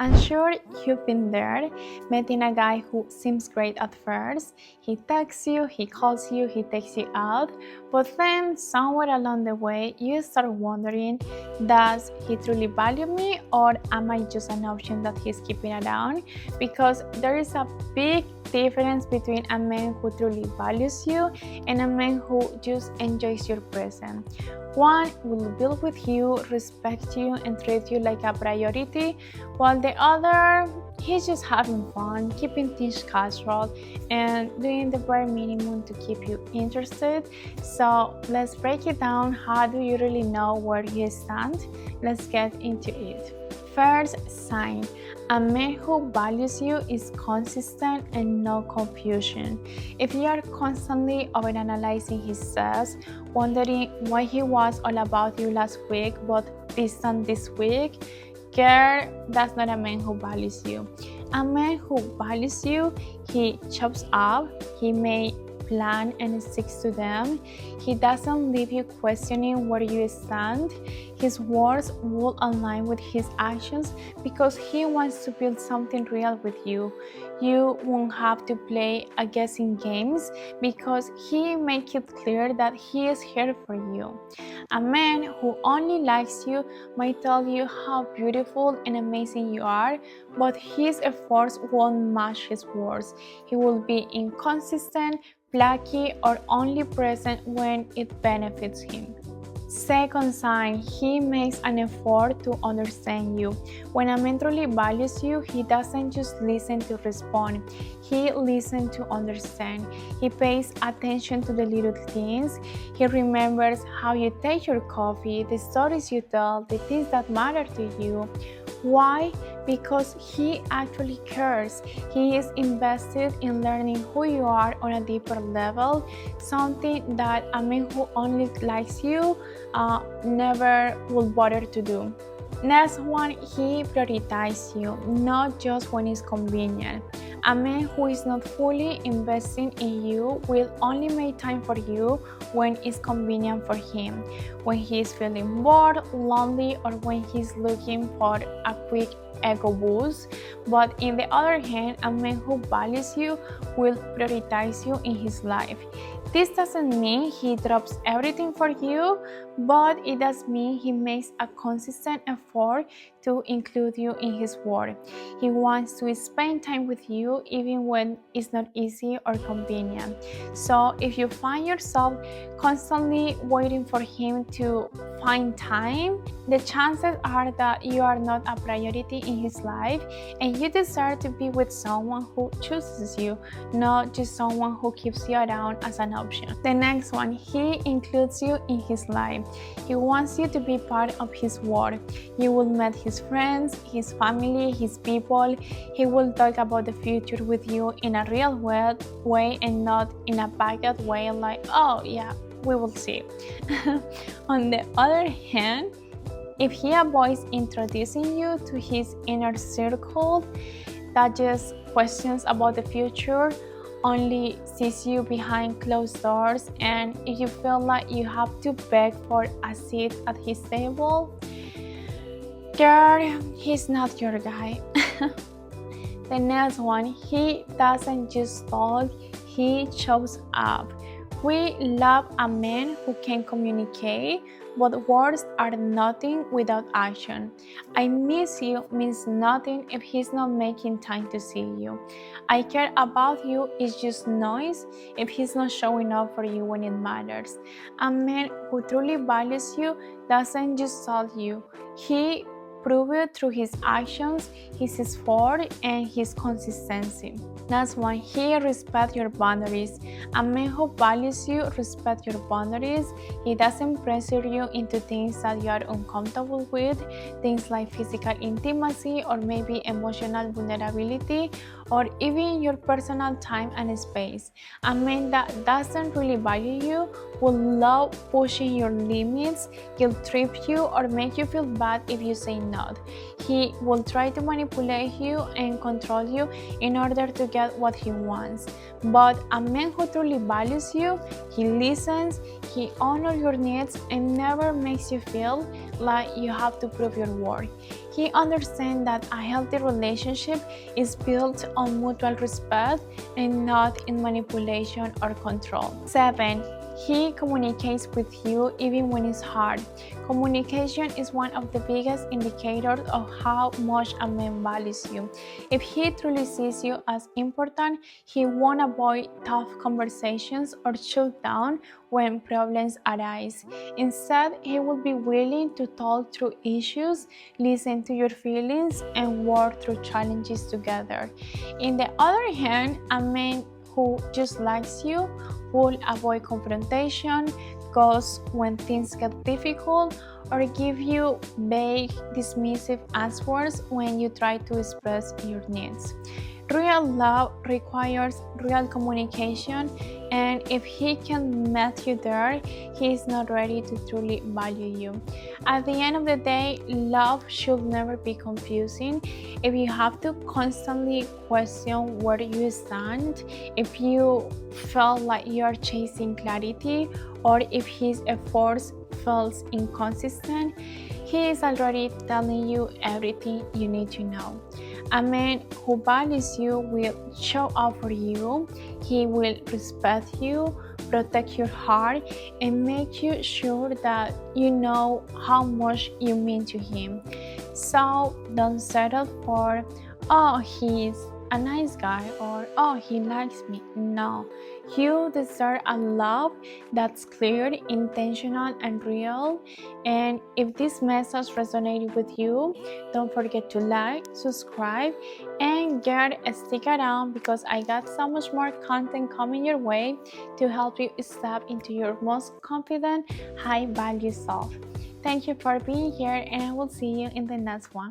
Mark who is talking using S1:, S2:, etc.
S1: I'm sure you've been there, meeting a guy who seems great at first. He texts you, he calls you, he takes you out, but then somewhere along the way you start wondering, does he truly value me or am I just an option that he's keeping around? Because there is a big difference between a man who truly values you and a man who just enjoys your presence. One will build with you, respect you, and treat you like a priority, while the other, he's just having fun, keeping things casual, and doing the bare minimum to keep you interested. So let's break it down. How do you really know where you stand? Let's get into it. First sign, a man who values you is consistent and no confusion. If you are constantly overanalyzing his sex, wondering why he was all about you last week but distant this week, girl, that's not a man who values you. A man who values you, he chops up, he may plan and sticks to them. He doesn't leave you questioning where you stand. His words will align with his actions because he wants to build something real with you. You won't have to play a guessing games because he makes it clear that he is here for you. A man who only likes you might tell you how beautiful and amazing you are, but his efforts won't match his words. He will be inconsistent, flaky, or only present when it benefits him. Second sign, he makes an effort to understand you. When a man truly values you, he doesn't just listen to respond. He listens to understand. He pays attention to the little things. He remembers how you take your coffee, the stories you tell, the things that matter to you. Why? Because he actually cares. He is invested in learning who you are on a deeper level, something that a man who only likes you never will bother to do. Next one, he prioritizes you, not just when it's convenient. A man who is not fully investing in you will only make time for you when it's convenient for him, when he is feeling bored, lonely, or when he's looking for a quick ego boost. But in the other hand, a man who values you will prioritize you in his life. This doesn't mean he drops everything for you, but it does mean he makes a consistent effort to include you in his work. He wants to spend time with you even when it's not easy or convenient. So if you find yourself constantly waiting for him to find time, the chances are that you are not a priority in his life and you deserve to be with someone who chooses you, not just someone who keeps you around as an option. The next one, he includes you in his life. He wants you to be part of his world. You will meet his friends, his family, his people. He will talk about the future with you in a real way and not in a bagged way like, oh yeah, we will see. On the other hand, if he avoids introducing you to his inner circle that just questions about the future, only sees you behind closed doors, and if you feel like you have to beg for a seat at his table, girl, he's not your guy. The next one, he doesn't just talk, he shows up. We love a man who can communicate, but words are nothing without action. I miss you means nothing if he's not making time to see you. I care about you is just noise if he's not showing up for you when it matters. A man who truly values you doesn't just tell you. He proves it through his actions, his effort, and his consistency. That's why he respects your boundaries. A man who values you respects your boundaries. He doesn't pressure you into things that you are uncomfortable with, things like physical intimacy or maybe emotional vulnerability or even your personal time and space. A man that doesn't really value you will love pushing your limits, guilt trip you, or make you feel bad if you say not. He will try to manipulate you and control you in order to get what he wants. But a man who truly values you, he listens, he honors your needs, and never makes you feel like you have to prove your worth. He understands that a healthy relationship is built on mutual respect and not in manipulation or control. 7. He communicates with you even when it's hard. Communication is one of the biggest indicators of how much a man values you. If he truly sees you as important, he won't avoid tough conversations or shut down when problems arise. Instead, he will be willing to talk through issues, listen to your feelings, and work through challenges together. On the other hand, a man who just likes you will avoid confrontation, goes when things get difficult, or give you vague, dismissive answers when you try to express your needs. Real love requires real communication, and if he can meet you there, he is not ready to truly value you. At the end of the day, love should never be confusing. If you have to constantly question where you stand, if you feel like you are chasing clarity, or if his efforts feels inconsistent, he is already telling you everything you need to know. A man who values you will show up for you. He will respect you, protect your heart, and make you sure that you know how much you mean to him. So don't settle for, oh, he's a nice guy, or oh, he likes me. No, you deserve a love that's clear, intentional, and real. And if this message resonated with you, don't forget to like, subscribe, and stick around, because I got so much more content coming your way to help you step into your most confident, high value self. Thank you for being here, and I will see you in the next one.